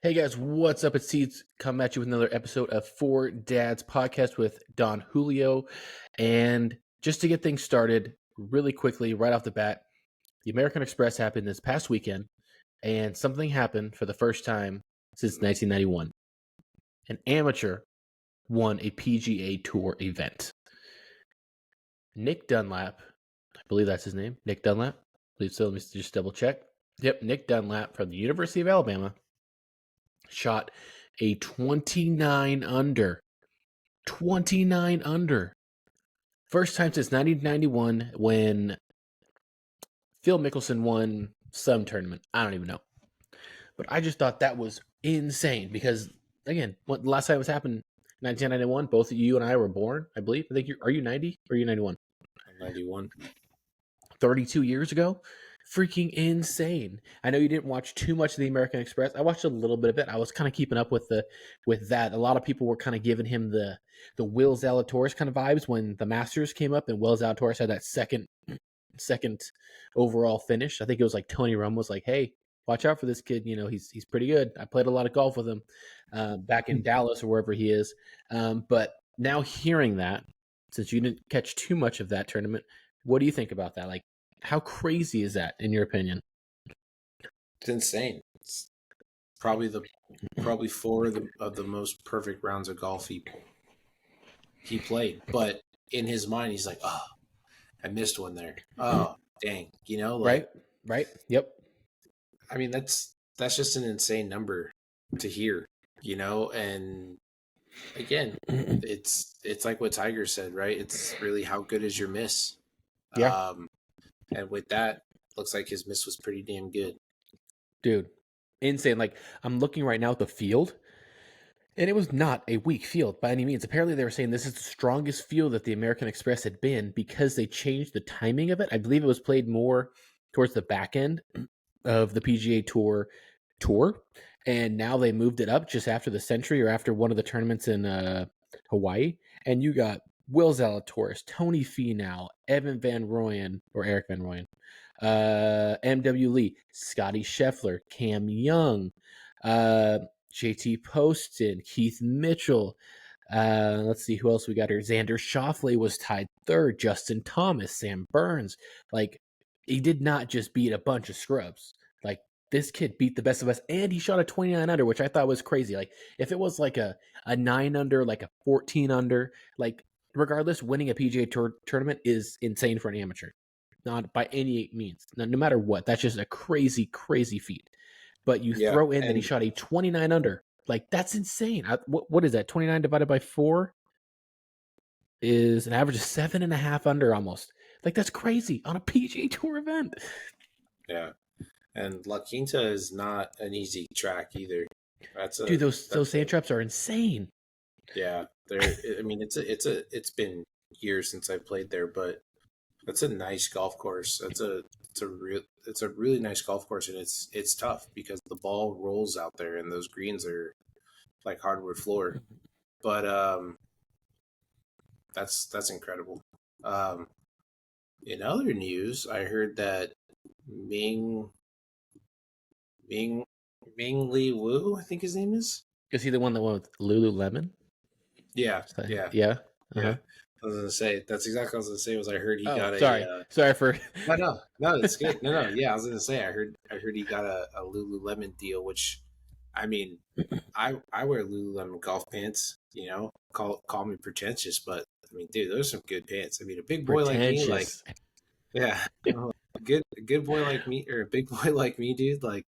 Hey guys, what's up? It's Seeds coming at you with another episode of Four Dads podcast with Don Julio. And just to get things started really quickly, right off the bat, the American Express happened this past weekend, and something happened for the first time since 1991. An amateur won a PGA Tour event. Nick Dunlap, I believe that's his name, Nick Dunlap. I believe so. Let me just double check. Yep, Nick Dunlap from the University of Alabama shot a 29 under. 29 under. First time since 1991 when Phil Mickelson won some tournament. I don't even know. But I just thought that was insane because, again, the last time it was happened, 1991, both of you and I were born, I believe. I think are you 90 or are you 91? I'm 91. 32 years ago. Freaking insane. I know you didn't watch too much of the American Express. I watched a little bit of it. I was kind of keeping up with that. A lot of people were kind of giving him the Will Zalatoris kind of vibes when the Masters came up and Will Zalatoris had that second overall finish. I think it was like Tony Romo was like, "Hey, watch out for this kid. You know, he's pretty good. I played a lot of golf with him back in Dallas or wherever he is." But now hearing that, since you didn't catch too much of that tournament, what do you think about that? Like, how crazy is that, in your opinion? It's insane. It's probably four of the most perfect rounds of golf he played. But in his mind, he's like, "Oh, I missed one there. Oh, dang!" You know, like right. Yep. I mean, that's just an insane number to hear. You know, and again, it's like what Tiger said, right? It's really how good is your miss. Yeah. And with that, looks like his miss was pretty damn good. Dude, insane. Like, I'm looking right now at the field, and it was not a weak field by any means. Apparently, they were saying this is the strongest field that the American Express had been because they changed the timing of it. I believe it was played more towards the back end of the PGA Tour, and now they moved it up just after the Century or after one of the tournaments in Hawaii. And you got Will Zalatoris, Tony Finau, Evan Van Rooyen, or Eric Van Rooyen, M.W. Lee, Scotty Scheffler, Cam Young, JT Poston, Keith Mitchell. Let's see who else we got here. Xander Schauffele was tied third. Justin Thomas, Sam Burns. Like, he did not just beat a bunch of scrubs. Like, this kid beat the best of us, and he shot a 29 under, which I thought was crazy. Like, if it was like a 9 under, like a 14 under, like, regardless, winning a PGA Tour tournament is insane for an amateur. Not by any means. No matter what. That's just a crazy, crazy feat. But you throw in that he shot a 29 under. Like, that's insane. What is that? 29 divided by 4 is an average of 7.5 under almost. Like, that's crazy on a PGA Tour event. Yeah. And La Quinta is not an easy track either. Dude, those sand traps are insane. Yeah, I mean, it's been years since I played there, but that's a nice golf course. It's a really nice golf course, and it's tough because the ball rolls out there, and those greens are like hardwood floor. But that's incredible. In other news, I heard that Ming Li Wu, I think his name is. Is he the one that went with Lululemon? Yeah. Uh-huh. I was gonna say that's exactly what I was gonna say. Was I heard he got sorry for no, it's good. No, yeah, I was gonna say I heard he got a Lululemon deal, which I mean, I wear Lululemon golf pants. You know, call me pretentious, but I mean, dude, those are some good pants. I mean, a big boy like me, like a good boy like me, or a big boy like me, dude, like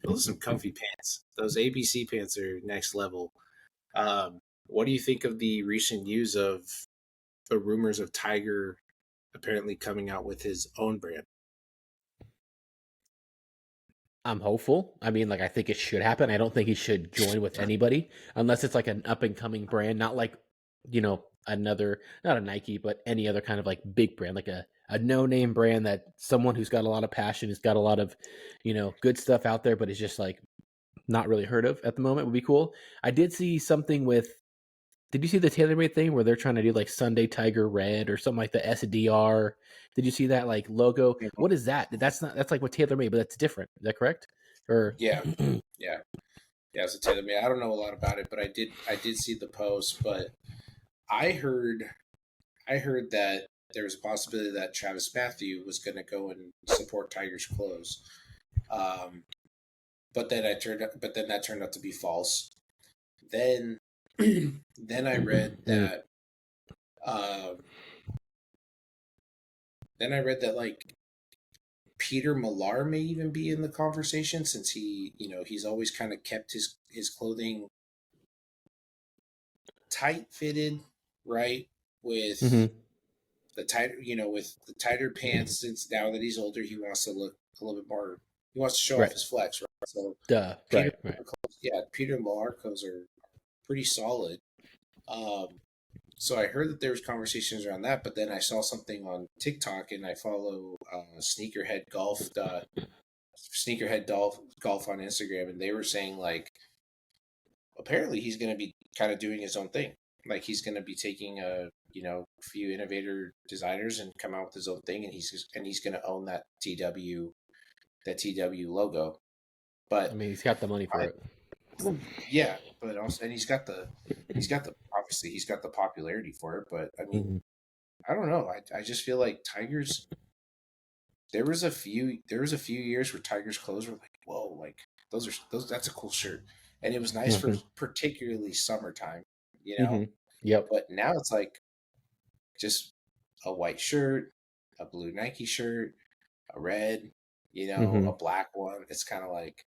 those are some comfy pants. Those ABC pants are next level. What do you think of the recent news of the rumors of Tiger apparently coming out with his own brand? I'm hopeful. I mean, like, I think it should happen. I don't think he should join with anybody unless it's like an up and coming brand, not like, another, not a Nike, but any other kind of like big brand, like a no name brand that someone who's got a lot of passion, who's got a lot of, good stuff out there, but is just like not really heard of at the moment would be cool. I did see something did you see the TaylorMade thing where they're trying to do like Sunday Tiger Red or something like the SDR? Did you see that like logo? What is that? That's like what TaylorMade, but that's different. Is that correct? Or yeah. Yeah, so Taylor, I don't know a lot about it, but I did see the post. But I heard I heard that there was a possibility that Travis Matthew was going to go and support Tiger's close. Um, but then that turned out to be false. Then then I read Mm. that um, then I read that like Peter Millar may even be in the conversation since he's always kind of kept his clothing tight fitted, right? With Mm-hmm. the tighter, with the tighter pants. Since now that he's older, he wants to look a little bit more. He wants to show off Right. his flex, right? So Duh. Peter, Right. Right. yeah, Peter Millar clothes are pretty solid. Um, so I heard that there was conversations around that, but then I saw something on TikTok, and I follow Sneakerhead Golf on Instagram, and they were saying like apparently he's going to be kind of doing his own thing. Like he's going to be taking a few innovator designers and come out with his own thing, and he's going to own that TW logo. I But mean, he's got the money for I it. yeah, but also and he's got the obviously he's got the popularity for it. But I mean, Mm-hmm. I don't know. I just feel like Tigers. There was a few years where Tigers clothes were like, whoa, like those that's a cool shirt, and it was nice for Mm-hmm. particularly summertime, you Mm-hmm. know. Yep. But now it's like just a white shirt, a blue Nike shirt, a red, Mm-hmm. a black one. It's kind of like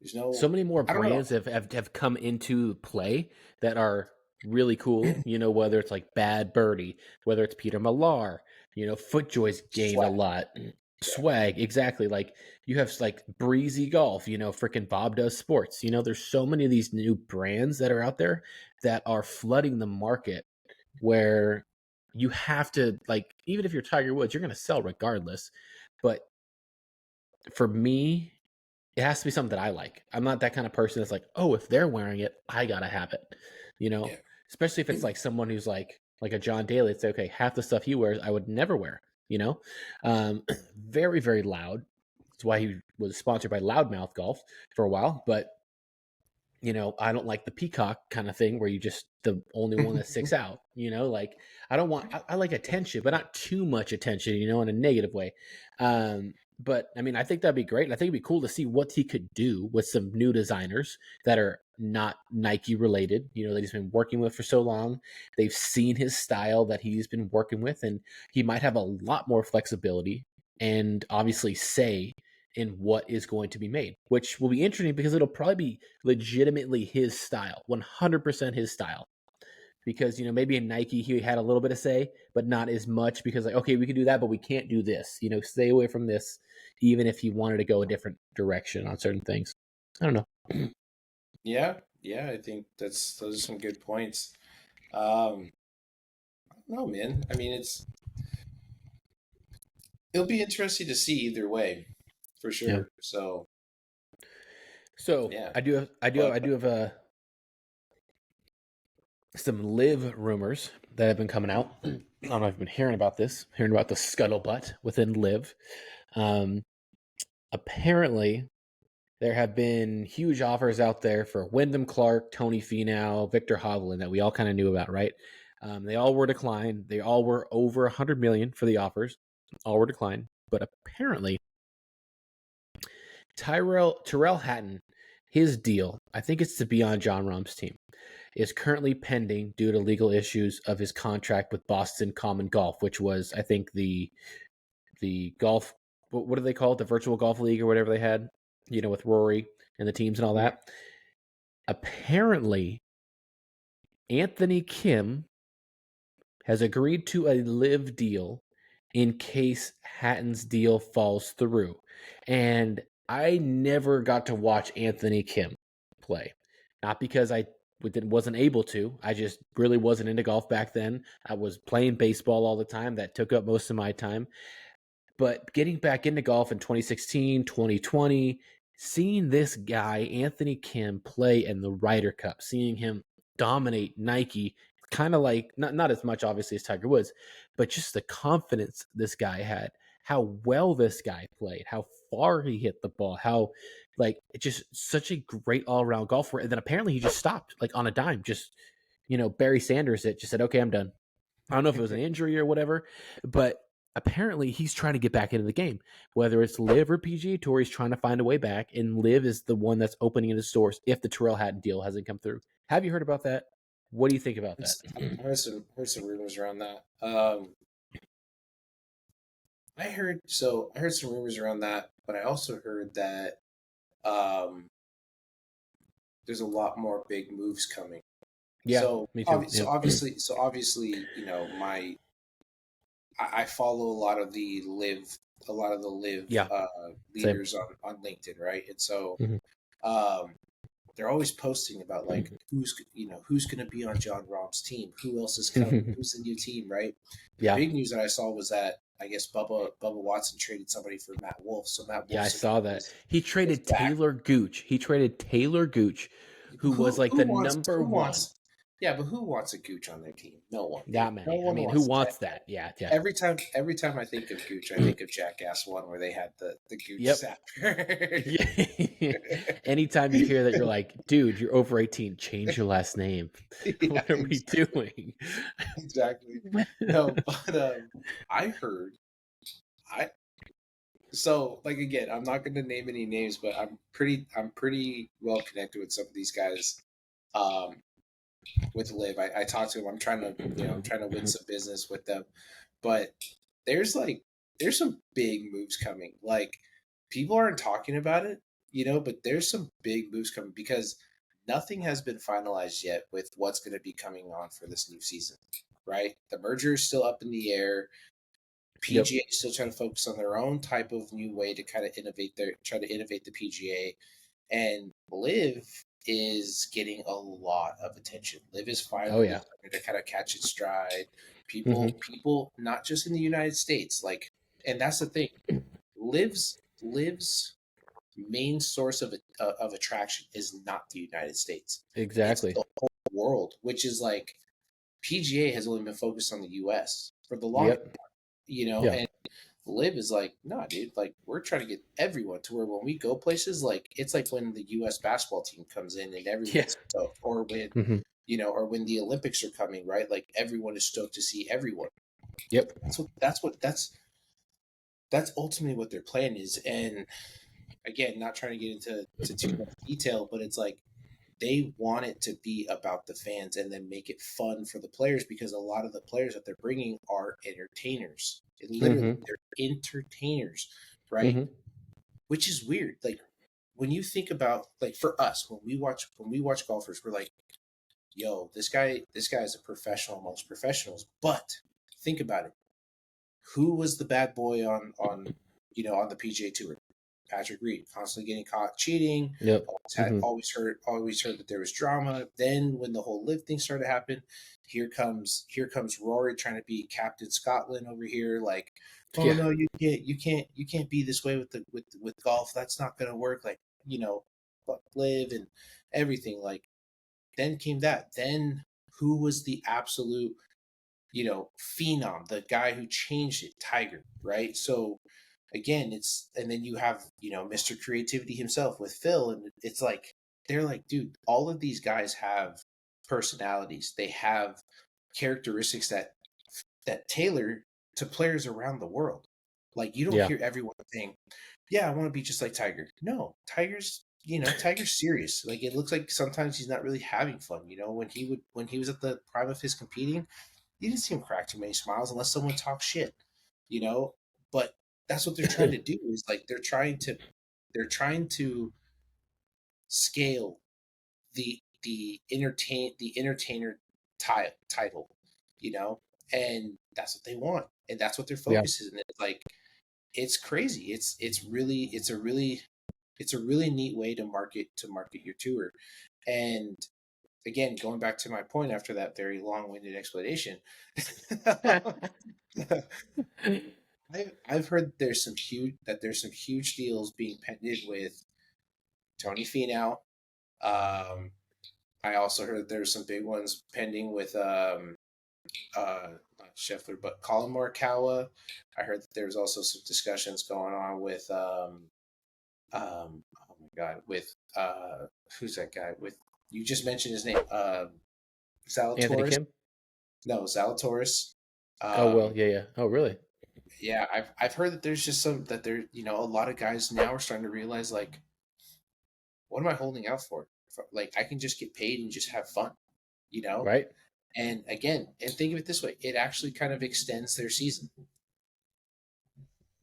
there's So no, many more I don't know. brands have come into play that are really cool. Whether it's like Bad Birdie, whether it's Peter Millar, FootJoy's gained a Swag, lot. yeah, Swag, exactly. Like you have like Breezy Golf, freaking Bob Does Sports. There's so many of these new brands that are out there that are flooding the market where you have to like, even if you're Tiger Woods, you're going to sell regardless. But for me, it has to be something that I like. I'm not that kind of person that's like, oh, if they're wearing it, I gotta have it. You know, yeah, Especially if it's like someone who's like a John Daly. It's okay. Half the stuff he wears, I would never wear. You know, very very loud. That's why he was sponsored by Loudmouth Golf for a while. But I don't like the peacock kind of thing where you just the only one that sticks out. Like I don't want I like attention, but not too much attention. In a negative way. But I mean, I think that'd be great. I think it'd be cool to see what he could do with some new designers that are not Nike related. That he's been working with for so long. They've seen his style that he's been working with, and he might have a lot more flexibility and obviously say in what is going to be made, which will be interesting because it'll probably be legitimately his style, 100% his style. Because maybe in Nike he had a little bit of say, but not as much because like okay we can do that, but we can't do this. Stay away from this, even if he wanted to go a different direction on certain things. I don't know. yeah, yeah. I think those are some good points. Um, no, man. I mean, it'll be interesting to see either way, for Yeah. sure. So So yeah, I but do have some live rumors that have been coming out. I don't know if you've been hearing about the scuttlebutt within live. Um, Apparently there have been huge offers out there for Wyndham Clark, Tony Finau, Victor Hovland that we all kind of knew about, right? They all were declined. They all were over 100 million for the offers. All were declined. But apparently, Tyrell Hatton, his deal, I think it's to be on John Rahm's team, is currently pending due to legal issues of his contract with Boston Common Golf, which was, I think, the golf. What do they call it? The virtual golf league or whatever they had. With Rory and the teams and all mhm. that. Apparently, Anthony Kim has agreed to a live deal in case Hatton's deal falls through. And I never got to watch Anthony Kim play. Not because I wasn't able to. I just really wasn't into golf back then. I was playing baseball all the time. That took up most of my time. But getting back into golf in 2016, 2020, seeing this guy, Anthony Kim, play in the Ryder Cup, seeing him dominate Nike, kind of like, not as much obviously as Tiger Woods, but just the confidence this guy had. how well this guy played, how far he hit the ball, how like it's just such a great all around golfer. And then apparently he just stopped like on a dime, just Barry Sanders it just said, okay, I'm done. I don't know if it was an injury or whatever, but apparently he's trying to get back into the game. Whether it's Live or PGA Tour, he's trying to find a way back, and Live is the one that's opening his doors if the Terrell Hatton deal hasn't come through. Have you heard about that? What do you think about that? I heard some rumors around that. I heard some rumors around that, but I also heard that um, there's a lot more big moves coming. Yeah, me too. Yeah. So obviously, I follow a lot of the live Yeah, same. leaders on LinkedIn, right? And so Hmm. um, they're always posting about like who's going to be on John Rahm's team, who else is coming, who's the new team, right? The Yeah, big news that I saw was that I guess Bubba Watson traded somebody for Matt Wolf, so Matt yeah, I Wolf's saw that. He is traded back. Taylor Gooch. He traded Taylor Gooch, who was like the number one. Yeah, but who wants a Gooch on their team? No one, dude. Not No many. I one mean, who wants that. wants that? Yeah, yeah. Every time I think of Gooch, I think of Jackass One where they had the Gooch Yep. sapper. Yeah. Anytime you hear that, you're like, dude, you're over 18. Change your last name. Yeah, What are we doing? exactly. No, but I heard I so like again, I'm not going to name any names, but I'm pretty well connected with some of these guys. Um, with Liv, I talked to him. I'm trying to win some business with them, but there's like there's some big moves coming. Like people aren't talking about it, but there's some big moves coming because nothing has been finalized yet with what's going to be coming on for this new season. Right, the merger is still up in the air. Yep. PGA is still trying to focus on their own type of new way to kind of try to innovate the PGA, and Live is getting a lot of attention. Live is Oh finally yeah. starting to kind of catch its stride. Hmm. People, not just in the United States, like, and that's the thing. Live's main source of attraction is not the United States. It's Exactly. the whole world, which is like PGA has only been focused on the US for the longest, Yep. Yeah. and Live is like, nah, dude, like we're trying to get everyone to where when we go places, like it's like when the US basketball team comes in and Yeah. everyone's stoked, or when Hmm. or when the Olympics are coming, right? Like everyone is stoked to see everyone. Yep. That's ultimately what their plan is. And again, not trying to get into too much detail, but it's like they want it to be about the fans and then make it fun for the players because a lot of the players that they're bringing are entertainers. And literally, Hmm. they're entertainers, right? Hmm. Which is weird. Like when you think about like for us when we watch golfers, we're like, yo, this guy is a professional amongst professionals. But think about it. Who was the bad boy on the PGA Tour? Patrick Reed, constantly getting caught cheating. Yep. Hmm. Always heard that there was drama. Then when the whole live thing started to happen, here comes Rory trying to be Captain Scotland over here. Like, oh Yeah. no, you can't be this way with with golf. That's not gonna work. Like, fuck live and everything. Like, then came that. Then who was the absolute phenom, the guy who changed it, Tiger, right? So again, and then you have, Mr. Creativity himself with Phil, and it's like they're like, dude, all of these guys have personalities. They have characteristics that tailor to players around the world. Like you don't Yeah. hear everyone saying, "Yeah, I want to be just like Tiger." No, Tiger's serious. Like it looks like sometimes he's not really having fun. When he was at the prime of his competing, you didn't see him crack too many smiles unless someone talks shit, you know. But that's what they're trying to do is like they're trying to scale the entertainer title, and that's what they want, and that's what their Yeah. focus is. And it's like it's crazy. It's a really neat way to market your tour. And again, going back to my point after that very long-winded explanation, I've heard there's some huge deals being pended with Tony Finau. Um, I also heard there's some big ones pending with Scheffler, but Colin Morikawa. I heard that there's also some discussions going on with oh my god, with who's that guy? With you just mentioned his name, Anthony Zalatoris. Kim. No, Zalatoris. Oh well, Um, yeah. Oh really? yeah, I've heard that there's just some that there, a lot of guys now are starting to realize like, what am I holding out for? Like, I can just get paid and just have fun, you know. Right. And again, and think of it this way, it actually kind of extends their season,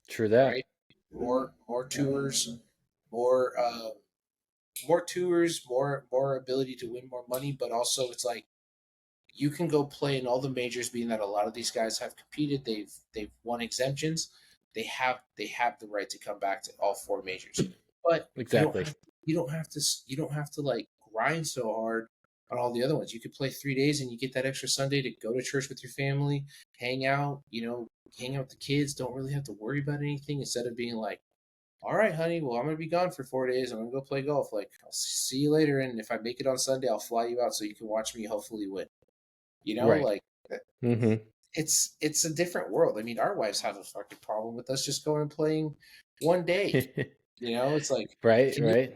True that. right? More tours, more more tours, more ability to win more money, but also it's like you can go play in all the majors, being that a lot of these guys have competed, they've won exemptions, they have the right to come back to all four majors. But Exactly. you don't have to like grind so hard on all the other ones. You could play 3 days and you get that extra Sunday to go to church with your family, hang out, hang out with the kids, don't really have to worry about anything instead of being like, all right, honey, well, I'm going to be gone for 4 days. I'm going to go play golf. Like, I'll see you later. And if I make it on Sunday, I'll fly you out so you can watch me hopefully win. Right. Like Mm-hmm. it's a different world. I mean, our wives have a fucking problem with us just going and playing 1 day. It's like, Right. can you Right.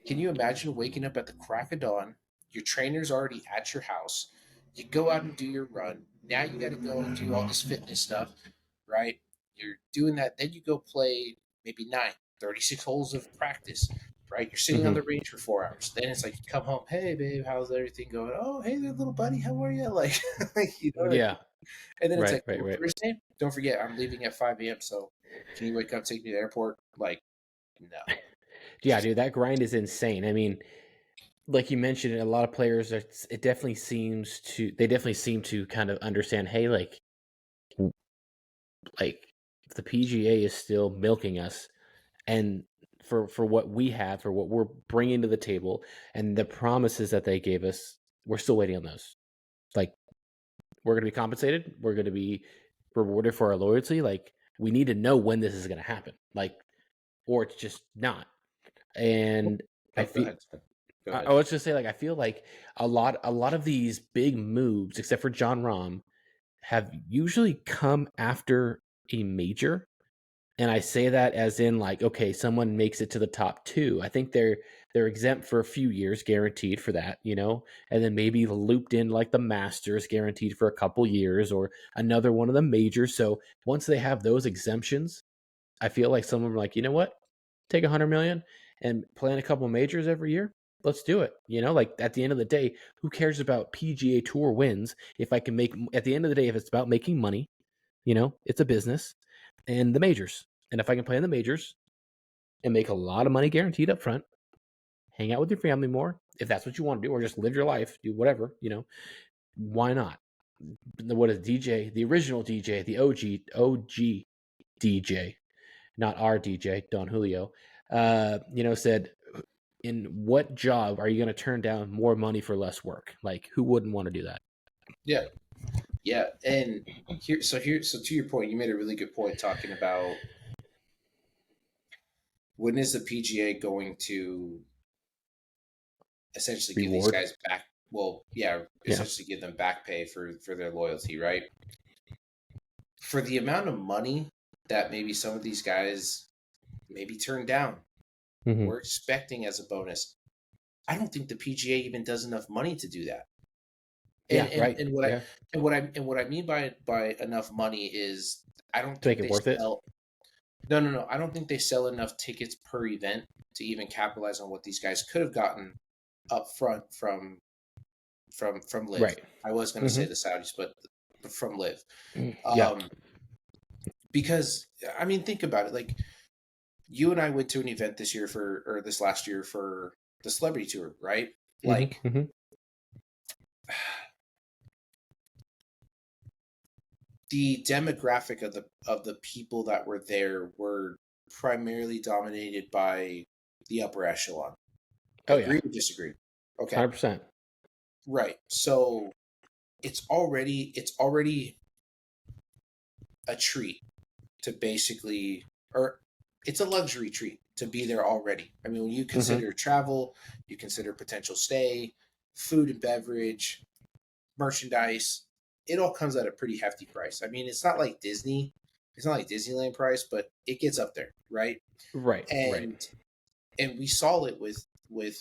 can you imagine waking up at the crack of dawn? Your trainer's already at your house. You go out and do your run. Now you got to go and do all this fitness stuff, right? You're doing that. Then you go play maybe 36 holes of practice, right? You're sitting on Mm-hmm. the range for 4 hours. Then it's like you come home. Hey, babe, how's everything going? Oh, hey there, little buddy. How are you? Like, Yeah. and then it's Right. like, Right. oh, Right. Thursday? Don't forget, I'm leaving at 5 a.m. So can you wake up, take me to the airport? Like, no. Yeah, dude, that grind is insane. I mean, like you mentioned, a lot of players are. It definitely seems to. They definitely seem to kind of understand. Hey, like if the PGA is still milking us, and for what we have, for what we're bringing to the table, and the promises that they gave us, we're still waiting on those. Like we're going to be compensated. We're going to be rewarded for our loyalty. Like we need to know when this is going to happen. Like, or it's just not. And I Oh, go feel ahead. Go I ahead. was just say like I feel like a lot of these big moves, except for John Rahm, have usually come after a major. And I say that as in like, okay, someone makes it to the top two. I think they're exempt for a few years, guaranteed for that, and then maybe looped in like the Masters, guaranteed for a couple years, or another one of the majors. So once they have those exemptions, I feel like some of them are like, you know what, take 100 million and plan a couple majors every year. Let's do it. Like at the end of the day, who cares about PGA Tour wins if I can make at the end of the day if it's about making money, it's a business and the majors. And if I can play in the majors and make a lot of money guaranteed up front, hang out with your family more if that's what you want to do, or just live your life, do whatever, why not? What is DJ, the original DJ, the OG DJ, not our DJ, Don Julio, said, in what job are you going to turn down more money for less work? Like, who wouldn't want to do that? Yeah. Yeah. And so to your point, you made a really good point talking about when is the PGA going to essentially give these Reward. guys back? Well, yeah, Yeah. essentially give them back pay for their loyalty, right? For the amount of money that maybe some of these guys maybe turn down, Mm-hmm. we're expecting as a bonus. I don't think the PGA even does enough money to do that. And Yeah. and, Right. and what I Yeah. and what I mean by enough money is I don't To make think it they worth it. sell. No. I don't think they sell enough tickets per event to even capitalize on what these guys could have gotten up front from Live. Right. I was going to Mm-hmm. say the Saudis, but from Live. Yeah. Um, because I mean, think about it. Like you and I went to an event this year or this last year for the Celebrity Tour, right? Like Mm-hmm. Mm-hmm. the demographic of the people that were there were primarily dominated by the upper echelon. Oh yeah. Agree or disagree? Okay. 100%. Right. So it's already a treat to basically or it's a luxury treat to be there already. I mean, when you Mm-hmm. consider travel, you consider potential stay, food and beverage, merchandise. it all comes at a pretty hefty price. I mean, it's not like Disney, it's not like Disneyland price, but it gets up there, right? Right. Right. And we saw it with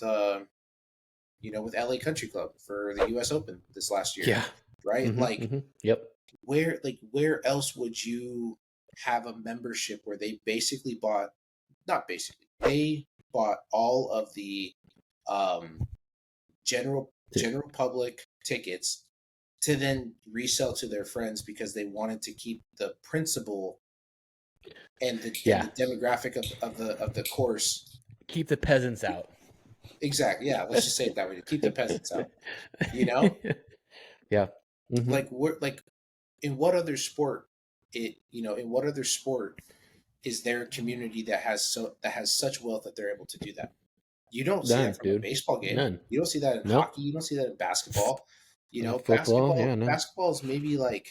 LA Country Club for the US Open this last year, Yeah. right? Yep. Where else would you have a membership where they basically bought, not basically, they bought all of the um general public tickets to then resell to their friends because they wanted to keep the principle and Yeah. the demographic of the course. Keep the peasants out. Exactly. Yeah, let's just say it that way, to keep the peasants out. You know? Yeah. Hmm. Like in what other sport in what other sport is there a community that has such wealth that they're able to do that? You don't see that None, from a dude. baseball game. None. You don't see that in Nope. hockey. You don't see that in basketball. Football. Yeah. No. Basketball is maybe like,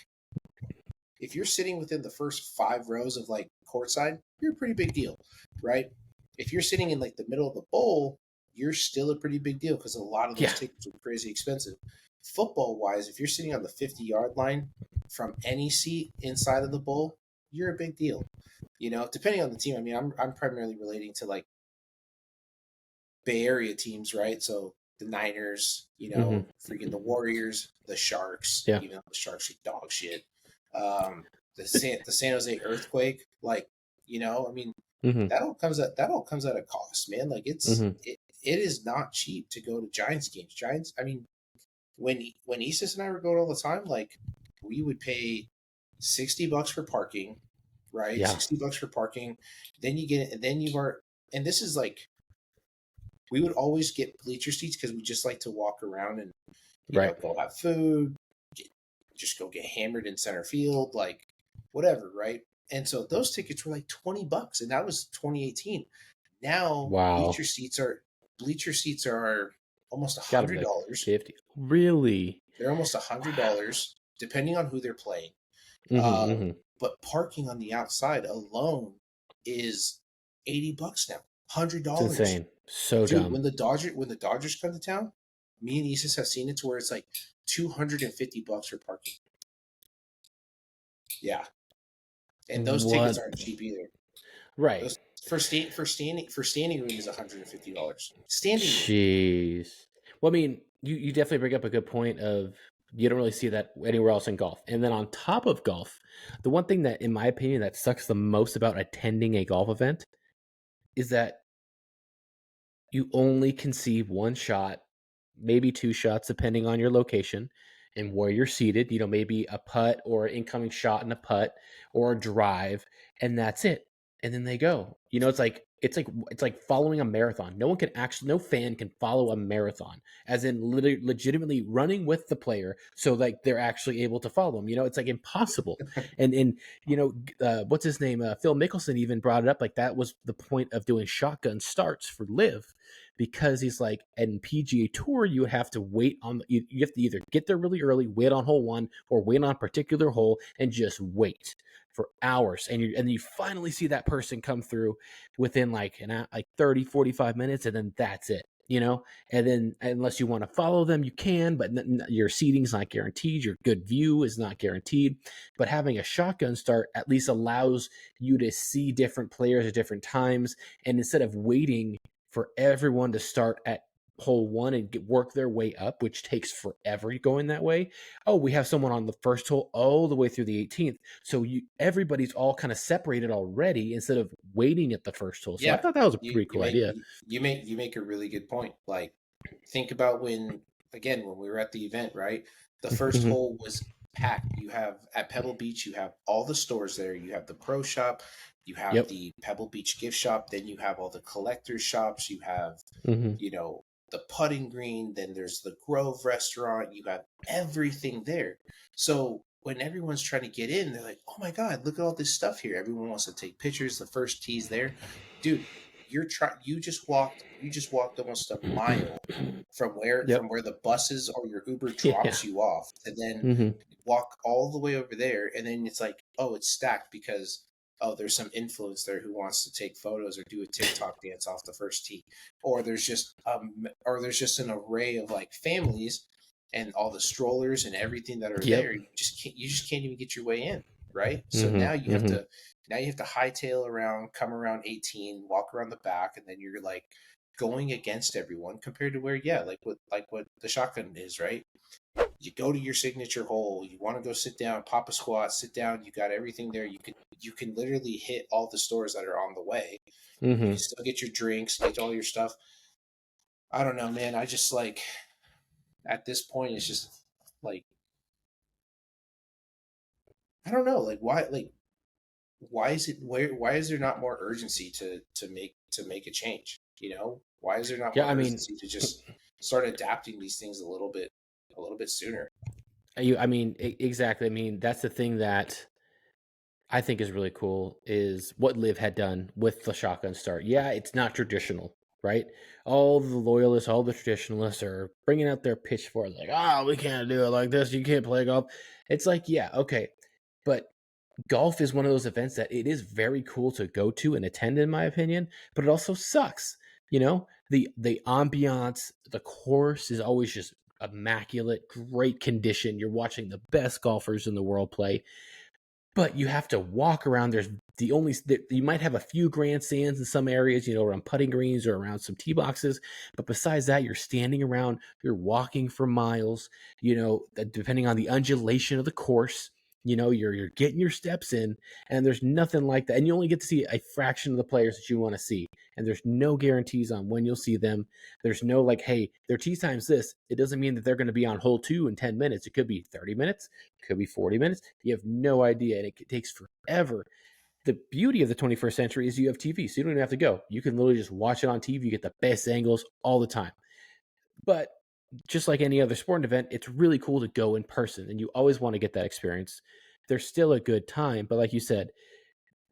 if you're sitting within the first 5 rows of like courtside, you're a pretty big deal, right? If you're sitting in like the middle of the bowl, you're still a pretty big deal because a lot of those Yeah. tickets are crazy expensive. Football wise, if you're sitting on the 50-yard line from any seat inside of the bowl, you're a big deal. Depending on the team. I mean, I'm primarily relating to like Bay Area teams, right? So the Niners, Hmm. freaking the Warriors, the Sharks, Yeah. even though the Sharks are dog shit. The San Jose Earthquake, like, I mean, Hmm. that all comes at a cost, man. Like Hmm. it is not cheap to go to Giants games. Giants, I mean, when Isis and I were going all the time, like, we would pay $60 for parking, right? Yeah. $60 for parking. Then you get it, and then you are, and this is like, we would always get bleacher seats because we just like to walk around and Right. go have food, get, just go get hammered in center field, like whatever, right? And so those tickets were like $20, and that was 2018. Now Wow. bleacher seats are almost a Gotta be hundred like dollars. 50. Really? They're almost $100 depending on who they're playing. Hmm. Uh, Hmm. but parking on the outside alone is $80 now. It's $100. insane. So Dude, dumb. when the Dodgers come to town, me and Isis have seen it to where it's like $250 for parking. Yeah, and those tickets What? aren't cheap either. Right. Those for standing room is $150. Standing room. Jeez. Well, I mean, you definitely bring up a good point of you don't really see that anywhere else in golf. And then on top of golf, the one thing that, in my opinion, that sucks the most about attending a golf event is that you only can see one shot, maybe two shots, depending on your location and where you're seated. Maybe a putt or an incoming shot and a putt or a drive, and that's it. And then they go. It's like following a marathon. No fan can follow a marathon, as in legitimately running with the player, so like they're actually able to follow him. It's like impossible. And what's his name? Phil Mickelson even brought it up. Like that was the point of doing shotgun starts for Live, because he's like, in PGA Tour, you have to wait you have to either get there really early, wait on hole one, or wait on a particular hole and just wait for hours. And you finally see that person come through within like 30, 45 minutes, and then that's it. And then unless you want to follow them, you can, but your seating's not guaranteed. Your good view is not guaranteed. But having a shotgun start at least allows you to see different players at different times. And instead of waiting for everyone to start at hole one and work their way up, which takes forever going that way. Oh, we have someone on the first hole all the way through the 18th. So everybody's all kind of separated already instead of waiting at the first hole. So I Yeah, thought that was a you pretty you cool make idea. you make a really good point. Like, think about when we were at the event, right? The first Hmm. hole was packed. You have at Pebble Beach, you have all the stores there. You have the pro shop, you have Yep. the Pebble Beach gift shop, then you have all the collector shops. You have Hmm. you know the putting green. Then there's the Grove restaurant. You have everything there. So when everyone's trying to get in, they're like, "Oh my god, look at all this stuff here!" Everyone wants to take pictures. The first tee's there, dude. You just walked almost a mile from Yep. where the buses or your Uber Yeah. drops you off, and then Hmm. walk all the way over there, and then it's like, oh, it's stacked because, oh, there's some influencer who wants to take photos or do a TikTok dance off the first tee, or there's just an array of like families and all the strollers and everything that are Yep. there, you just can't even get your way in, right? So Mhm. Mhm. now you have to hightail around, come around 18, walk around the back, and then you're like going against everyone compared to where, yeah, like what the shotgun is, right? You go to your signature hole, you want to go sit down, pop a squat, sit down, you got everything there. You can literally hit all the stores that are on the way. You can Mhm. still get your drinks, get all your stuff. I don't know, man. I just like at this point it's just like I don't know, like why is it why is there not more urgency to make a change? You know? Why is there not Yeah, more I mean, urgency to just start adapting these things a little bit sooner? exactly. I mean, that's the thing that I think is really cool is what Liv had done with the shotgun start. Yeah, it's not traditional, right? All the loyalists, all the traditionalists are bringing out their pitchforks like, "Ah, we can't do it like this. You can't play golf." It's like, yeah, okay, but golf is one of those events that it is very cool to go to and attend, in my opinion, but it also sucks. You know, the ambiance, the course is always just immaculate, great condition. You're watching the best golfers in the world play, but you have to walk around. There's the only you might have a few grandstands in some areas, you know, around putting greens or around some tee boxes, but besides that, you're standing around, you're walking for miles, you know, depending on the undulation of the course, you know, you're getting your steps in, and there's nothing like that. And you only get to see a fraction of the players that you want to see, and there's no guarantees on when you'll see them. There's no like, hey, their tee time's this. It doesn't mean that they're going to be on hole 2 in 10 minutes. It could be 30 minutes, could be 40 minutes. You have no idea, and it takes forever. The beauty of the 21st century is you have TV, so you don't even have to go. You can literally just watch it on TV. You get the best angles all the time. But just like any other sporting event, it's really cool to go in person, and you always want to get that experience. There's still a good time, but like you said,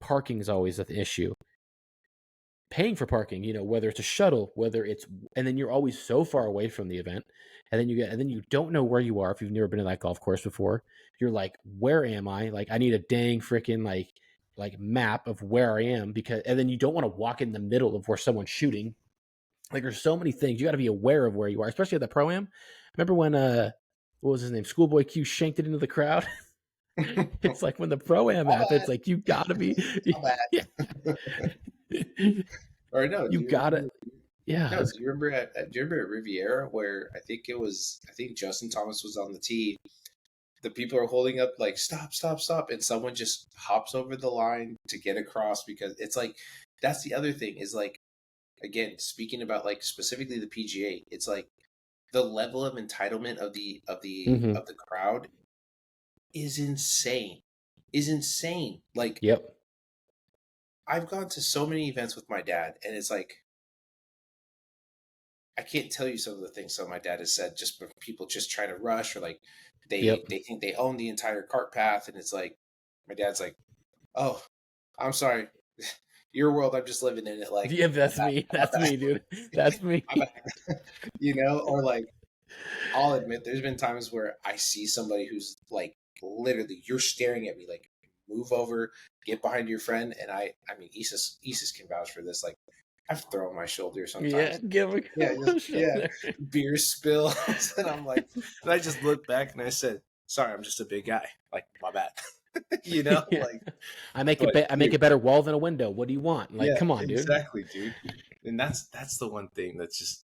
parking is always an issue. Paying for parking, you know, whether it's a shuttle, whether it's, and then you're always so far away from the event, and then you don't know where you are if you've never been to that golf course before. You're like, where am I? Like, I need a dang freaking like map of where I am, because, and then you don't want to walk in the middle of where someone's shooting. Like, there's so many things you got to be aware of where you are, especially at the pro am. Remember when what was his name? Schoolboy Q shanked it into the crowd. My It's like when the pro am happens, bad. like you gotta be, My yeah, bad. Or no, you gotta, yeah, no, do you remember at Riviera where I think Justin Thomas was on the tee. The people are holding up like stop, stop, stop, and someone just hops over the line to get across because it's like that's the other thing is like again speaking about like specifically the PGA, it's like the level of entitlement of hmm, the crowd is insane. Is insane. Like yep. I've gone to so many events with my dad, and it's like I can't tell you some of the things some of my dad has said just for people just trying to rush or like Yep. they think they own the entire cart path, and it's like my dad's like, "Oh, I'm sorry, your world. I'm just living in it." Like Yeah, my that's bad, me. my That's bad, me, dude. That's me. my bad. You know, or like I'll admit there's been times where I see somebody who's like literally you're staring at me like move over, get behind your friend, and I mean Isis can vouch for this. Like I've thrown my shoulder Yeah, sometimes. give him Yeah, a just yeah, shoulder. beer spills, and I'm like, and I just looked back and I said, "Sorry, I'm just a big guy. Like my bad." You know, Yeah. like, I make dude, a better wall than a window. What do you want? Like, yeah, come on, dude. exactly, dude. And that's the one thing that's just,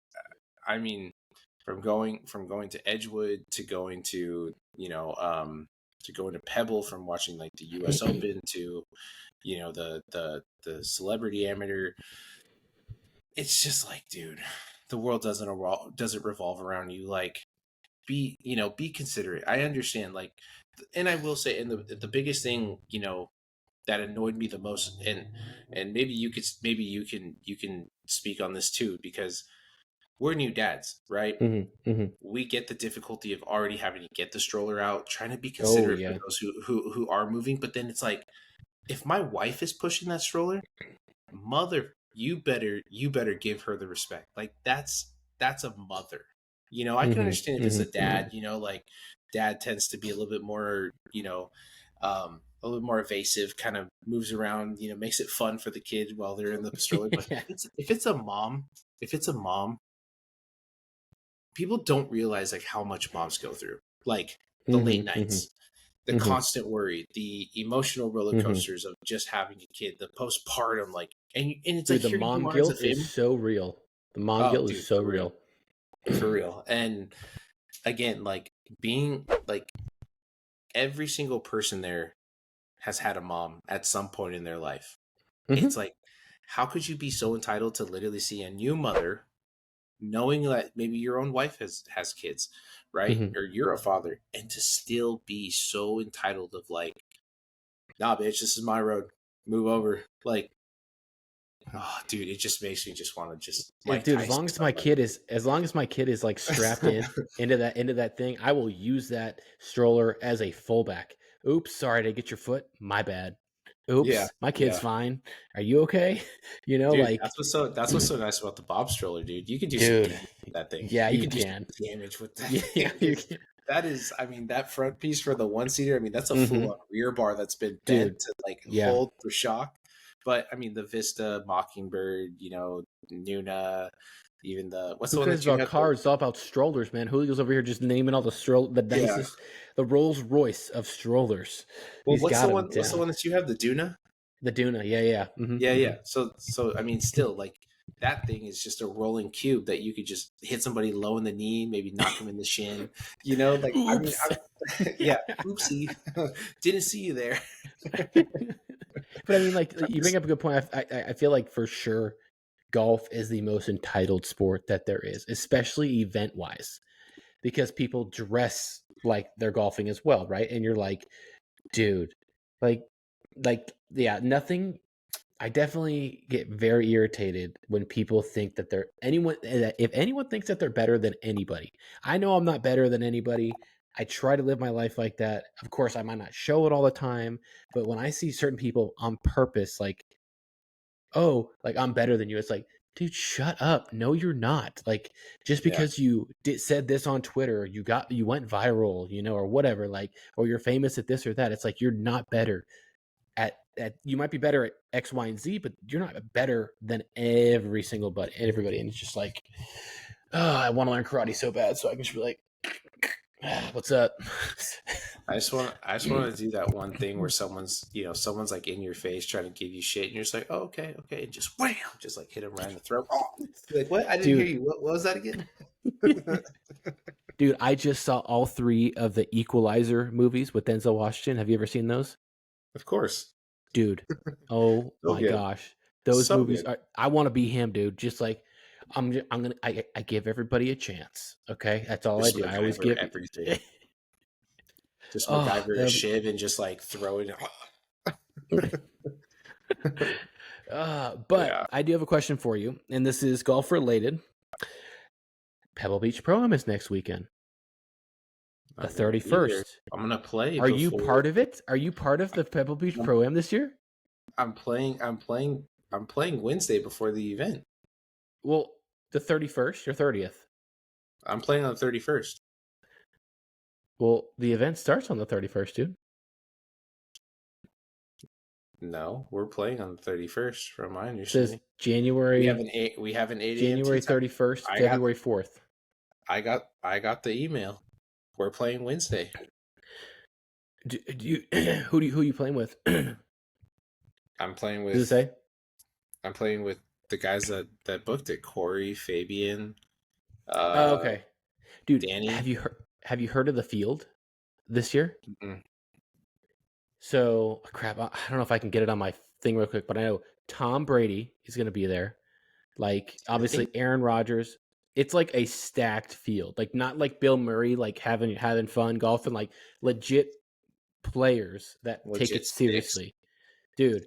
I mean, from going to Edgewood to going to to going to Pebble, from watching like the U.S. Open to the celebrity amateur. It's just like, dude, the world doesn't revolve around you. Like, be considerate. I understand, like, and I will say, and the biggest thing that annoyed me the most, and maybe you can speak on this too, because we're new dads, right? Hmm. Hmm. We get the difficulty of already having to get the stroller out, trying to be Oh considerate for yeah. those who are moving, but then it's like if my wife is pushing that stroller, mother, you better give her the respect. Like that's a mother. I can Hmm. understand if it's Hmm. a dad, like dad tends to be a little bit more, a little more evasive, kind of moves around, makes it fun for the kid while they're in the stroller. But Yeah. if it's a mom, if it's a mom, people don't realize like how much moms go through, like the late Mm-hmm. Mm-hmm. nights, the Mm-hmm. constant worry, the emotional roller Mm-hmm. coasters of just having a kid, the postpartum, like, and it's like Dude, the here you mom are as a guilt is family. so real. The mom Oh, guilt is dude, so real. for real. And again, like being like every single person there has had a mom at some point in their life. Mm-hmm. It's like, how could you be so entitled to literally see a new mother, knowing that maybe your own wife has kids, right? Mm-hmm. Or you're a father, and to still be so entitled of like, nah, bitch, this is my road. Move over. Like, oh, dude, it just makes me just want to just Mike Dude, Tyson somebody. as long as my kid is like strapped in into that thing, I will use that stroller as a fullback. Oops, sorry to get your foot. My bad. Yeah, Oops, my kid's yeah. fine. Are you okay? You know, Dude, like, that's what's so nice about the Bob stroller, dude. You can do some dude, damage with that thing. yeah, You you can do can. some damage with that Yeah, thing you because can. that is, I mean, that front piece for the one seater. I mean, that's a full Mm-hmm. on rear bar that's been bent Dude, to like yeah. hold for shock. But I mean, the Vista, Mockingbird, Nuna, even the what's Who the one cares that you about had? cars? It's all about strollers, man. Julio's over here just naming all the Yeah. nicest, the Rolls Royce of strollers. Well, He's what's got the them one? What's the down. one that you have? The Duna. The Duna, yeah, yeah. Yeah, Mm-hmm. yeah. So I mean, still, like that thing is just a rolling cube that you could just hit somebody low in the knee, maybe knock them in the shin. Like I mean, Oops. yeah, oopsie, didn't see you there. But I mean, like I'm you bring just, up a good point. I feel like for sure, golf is the most entitled sport that there is, especially event wise, because people dress like they're golfing as well, right? And you're like, dude, like, yeah, nothing. I definitely get very irritated when people think that they're anyone. If anyone thinks that they're better than anybody, I know I'm not better than anybody. I try to live my life like that. Of course, I might not show it all the time, but when I see certain people on purpose, like, oh, like I'm better than you, it's like, dude, shut up. No, you're not. Like, just yeah, because you said this on Twitter, you went viral, or whatever, like, or you're famous at this or that. It's like you're not better at you might be better at X, Y, and Z, but you're not better than everybody. And it's just like, oh, I want to learn karate so bad, so I can just be like, what's up? I just want to do that one thing where someone's like in your face trying to give you shit, and you're just like, oh, okay, okay, and just wham, just like hit him right in the throat. Oh, like what? I didn't hear Dude, you. What was that again? dude, I just saw all three of the Equalizer movies with Denzel Washington. Have you ever seen those? Of course, Dude, oh so my good, gosh, those so movies good. are. I want to be him, dude. Just like I give everybody a chance. Okay, that's all I Just do. I always MacGyver give. everything. Just Oh, MacGyver a shiv and just like throw it. but Yeah, I do have a question for you, and this is golf related. Pebble Beach Pro Am is next weekend, the I'm gonna be there. 31st. I'm gonna play Are you before. part of it? Are you part of the Pebble Beach I'm, Pro Am this year? I'm playing. I'm playing. I'm playing Wednesday before the event. Well, the 31st or 30th. I'm playing on the 31st. Well, the event starts on the 31st, dude. No, we're playing on the 31st, from my It says understanding. We have January an 8. We have an 8 a.m. tee January time. 31st, I got. February 4th. I got the email. We're playing Wednesday. Do you who are you playing with? Does I'm playing it with. say? I'm playing with the guys that booked it. Corey, Fabian, Oh, uh, okay. Dude, Danny. have you heard of the field this year? Mm-mm. So, crap, I don't know if I can get it on my thing real quick, but I know Tom Brady is going to be there. Like, I think obviously, Aaron Rodgers. It's like a stacked field, like not like Bill Murray, like having fun golfing, like legit players that take legit it sticks. seriously, dude.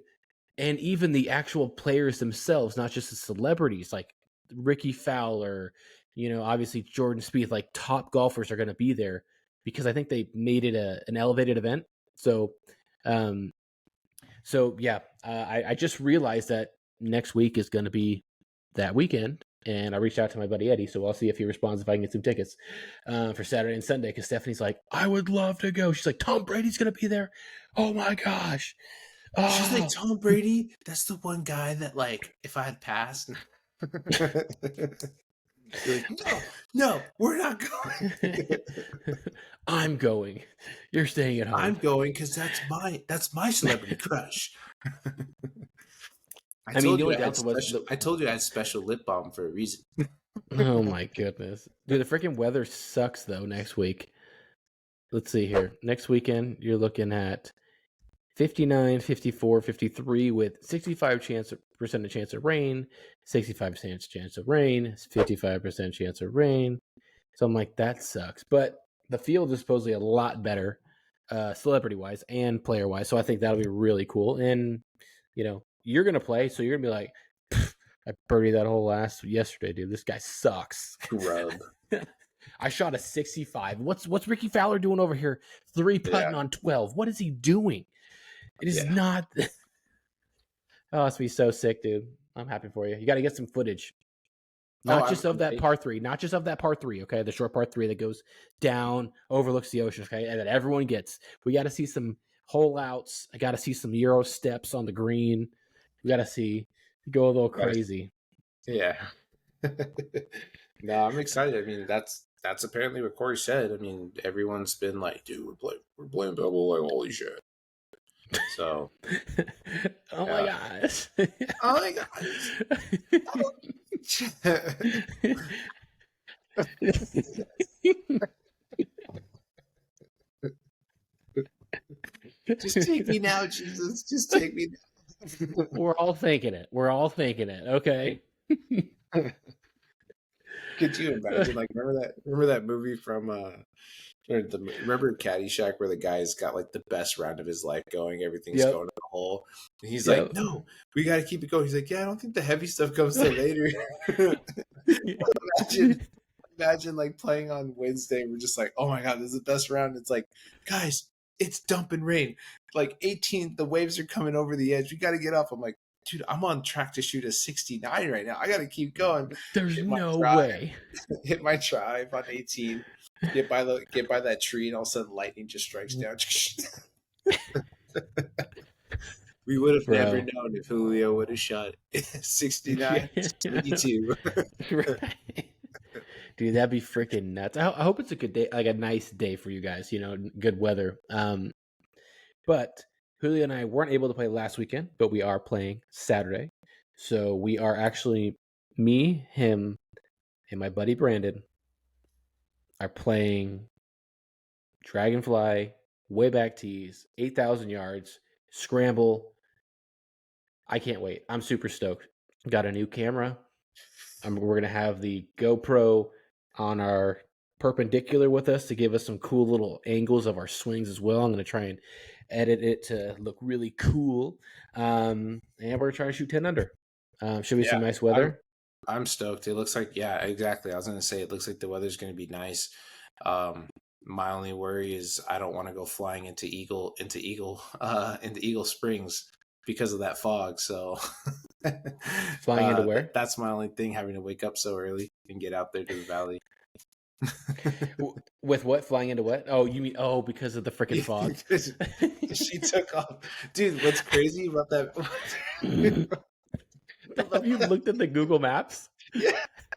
And even the actual players themselves, not just the celebrities, like Ricky Fowler, obviously Jordan Spieth, like top golfers are going to be there because I think they made it an elevated event. So, um, yeah, I just realized that next week is going to be that weekend, and I reached out to my buddy Eddie, so I'll see if he responds if I can get some tickets for Saturday and Sunday. Because Stephanie's like, I would love to go. She's like, Tom Brady's going to be there. Oh my gosh! She's like Oh, Tom Brady. That's the one guy that like if I had passed. You're like, no, we're not going. I'm going. You're staying at home. I'm going because that's my celebrity crush. I mean, the only downside was I told you I had special lip balm for a reason. oh my goodness. Dude, the freaking weather sucks though next week. Let's see here. Next weekend, you're looking at 59, 54, 53 with 65% chance of rain, 65% chance of rain, 55% chance of rain. So I'm like, that sucks. But the field is supposedly a lot better, celebrity wise and player wise. So I think that'll be really cool. And you're gonna play, so you're gonna be like, I birdied that hole yesterday, dude. This guy sucks. Grub. I shot a 65. What's Ricky Fowler doing over here? 3-putting on 12. What is he doing? It is not. Oh, it's be so sick, dude. I'm happy for you. You got to get some footage. Not just of that par 3. Not just of that par 3, okay? The short par 3 that goes down, overlooks the ocean, okay? And that everyone gets. We got to see some hole outs. I got to see some Euro steps on the green. We got to see. Go a little crazy. Yeah. No, I'm excited. I mean, that's apparently what Corey said. I mean, everyone's been like, dude, we're playing double, like, holy shit. So, oh my gosh. Oh my gosh. Just take me now, Jesus. Just take me now. We're all thinking it. Okay. Could you imagine? Like, remember that movie from remember Caddyshack where the guy's got like the best round of his life going, everything's going to the hole, and he's like, "No, we got to keep it going." He's like, "Yeah, I don't think the heavy stuff comes till later." Imagine like playing on Wednesday. We're just like, "Oh my god, this is the best round." It's like, guys, it's dumping rain. Like 18, the waves are coming over the edge. We got to get up. I'm like, dude, I'm on track to shoot a 69 right now. I got to keep going. There's no way. Hit my drive on 18. Get by that tree, and all of a sudden lightning just strikes down. We would have never known if Julio would have shot 69, 72. Right. Dude, that'd be freaking nuts. I hope it's a good day, like a nice day for you guys. Good weather. But Julio and I weren't able to play last weekend, but we are playing Saturday. So we are actually, me, him, and my buddy Brandon are playing Dragonfly, way back tees, 8,000 yards, scramble. I can't wait. I'm super stoked. Got a new camera. We're going to have the GoPro on our perpendicular with us to give us some cool little angles of our swings as well. I'm going to try and edit it to look really cool. And we're going to try to shoot 10 under. Should be some nice weather. I'm stoked. It looks like, yeah, exactly. I was going to say, it looks like the weather's going to be nice. My only worry is I don't want to go flying into Eagle Springs because of that fog. So flying into where? That's my only thing, having to wake up so early and get out there to the valley. With what? Flying into what? Oh, you mean because of the freaking fog? She took off. Dude, what's crazy about that? Have you looked at the Google Maps? Yeah.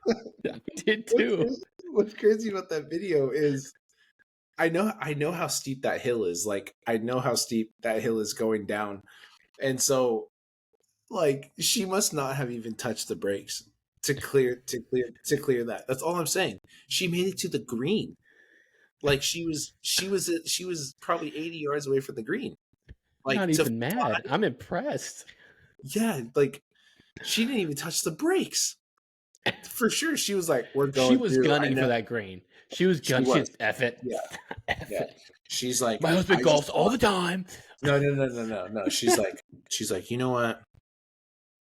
I did too. What's crazy about that video is I know how steep that hill is. Like, I know how steep that hill is going down. And so, like, she must not have even touched the brakes to clear that. That's all I'm saying. She made it to the green. Like, she was probably 80 yards away from the green. Like, I'm not even mad. I'm impressed. Yeah, like, she didn't even touch the brakes. For sure, she was like, "We're going." She was gunning for that green. She was gunning. She was F it. Yeah. F yeah. it. She's like, my husband golfs all the time. No. She's like, you know what?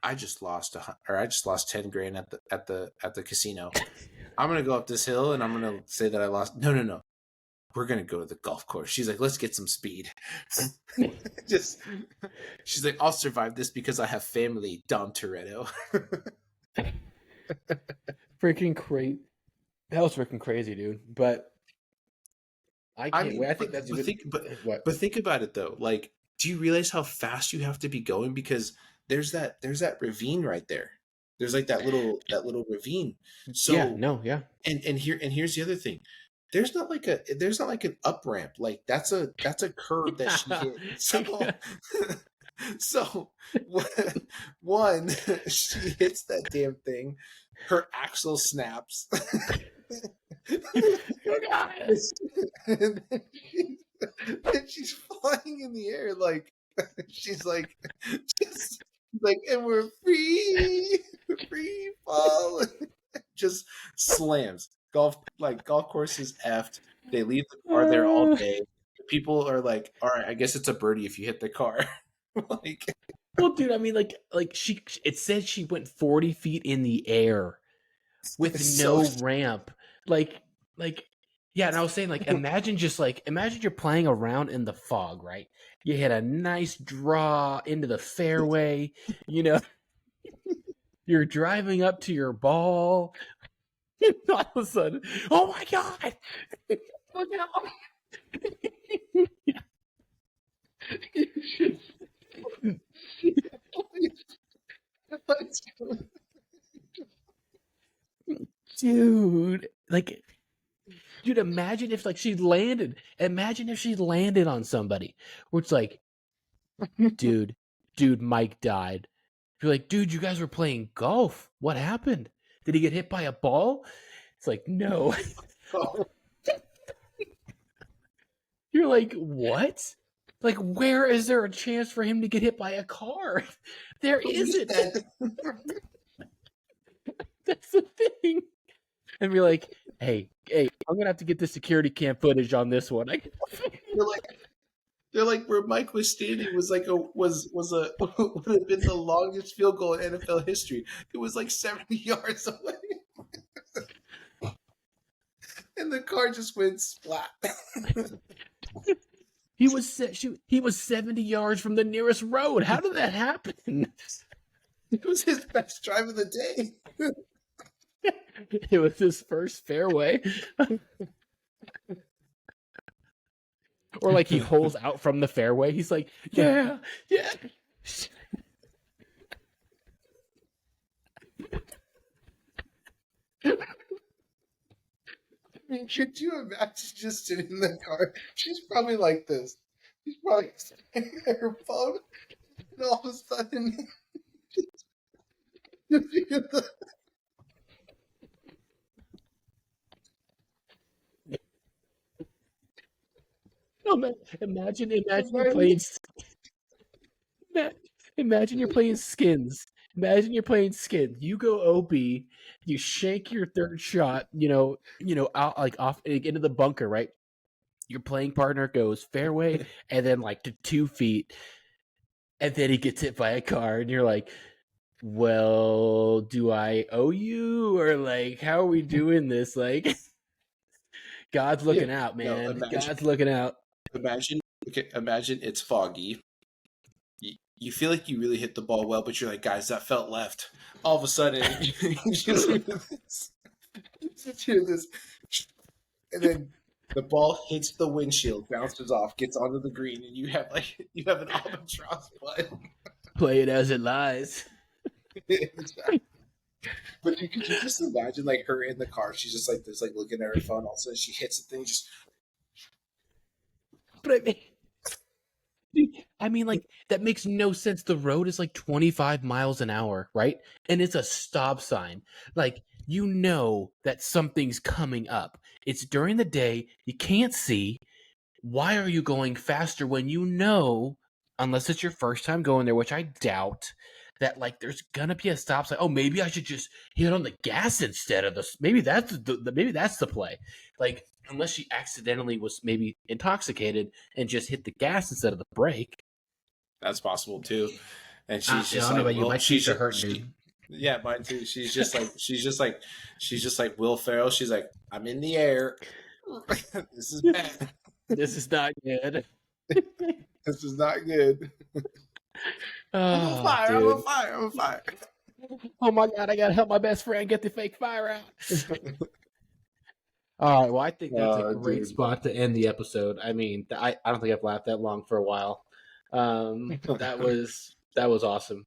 I just lost 10 grand at the casino. I'm gonna go up this hill and I'm gonna say that I lost. No. We're gonna go to the golf course. She's like, let's get some speed. She's like, I'll survive this because I have family. Dom Toretto. Freaking crazy. That was freaking crazy, dude. But I can't wait. I think that's but think about it though. Like, do you realize how fast you have to be going? Because there's that ravine right there. There's like that little ravine. Yeah, So no, yeah. here's the other thing. There's not like an up ramp. Like that's a curve that she Yeah. hit. So so one, one she hits that damn thing. Her axle snaps. and then she's flying in the air like she's like just like and we're free fall just slams golf courses effed. They leave the car there all Uh, day. People are like, all right, I guess it's a birdie if you hit the car. Like well, dude, I mean, it said she went 40 feet in the air with it's so no ramp. Like, like, yeah, and I was saying, like, imagine you're playing around in the fog, right? You hit a nice draw into the fairway, you know, you're driving up to your ball, and all of a sudden, oh my God! Look out! Dude, dude, imagine if she landed on somebody, where it's like, dude, Mike died. You're like, dude, you guys were playing golf. What happened? Did he get hit by a ball? It's like, no. You're like, what? Like, where is there a chance for him to get hit by a car? There isn't. That's the thing. And be like, hey, I'm gonna have to get the security cam footage on this one. They're like where Mike was standing was like a was a would have been the longest field goal in NFL history. It was like 70 yards away. And the car just went splat. He was 70 yards from the nearest road. How did that happen? It was his best drive of the day. It was his first fairway. Or like he holes out from the fairway. He's like, yeah. I mean, could you imagine just sitting in the car? She's probably like this. She's probably staring at her phone, and all of a sudden, you feel the Oh man, imagine you're playing skins. Imagine you're playing skins. You go OB, you shank your third shot, out like off into the bunker, right? Your playing partner goes fairway and then like to 2 feet, and then he gets hit by a car, and you're like, well, do I owe you, or like, how are we doing this? Like, God's looking out, no. man. Imagine, God's looking out. imagine, okay, imagine it's foggy. You feel like you really hit the ball well, but you're like, guys, that felt left. All of a sudden, you just hear this, and then the ball hits the windshield, bounces off, gets onto the green, and you have an albatross putt. Play it as it lies. But could you just imagine like her in the car? She's just like this, like looking at her phone. All of a sudden, she hits the thing. Just But I mean, like, that makes no sense. The road is like 25 miles an hour, right? And it's a stop sign. Like, you know that something's coming up. It's during the day. You can't see. Why are you going faster when you know, unless it's your first time going there, which I doubt, that like there's gonna be a stop sign? Oh, maybe I should just hit on the gas instead of this. Maybe that's the play. Like, unless she accidentally was maybe intoxicated and just hit the gas instead of the brake. that's possible too. And she's I just don't know like, about you. My she's cheeks are just, hurting, yeah, mine too. She's just like Will Ferrell. She's like, I'm in the air. This is dude. bad. This is not good. This is not good. I'm on Oh, fire. I'm dude. on fire. I'm on fire. Oh my God, I gotta help my best friend get the fake fire out. All right, well, I think that's a great Dude. spot to end the episode. I mean, I don't think I've laughed that long for a while. That was awesome.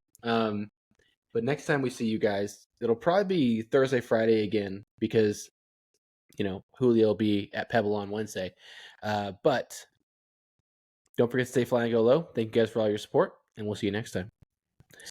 But next time we see you guys, it'll probably be Thursday, Friday again because Julio will be at Pebble on Wednesday. But don't forget to stay fly and go low. Thank you guys for all your support, and we'll see you next time.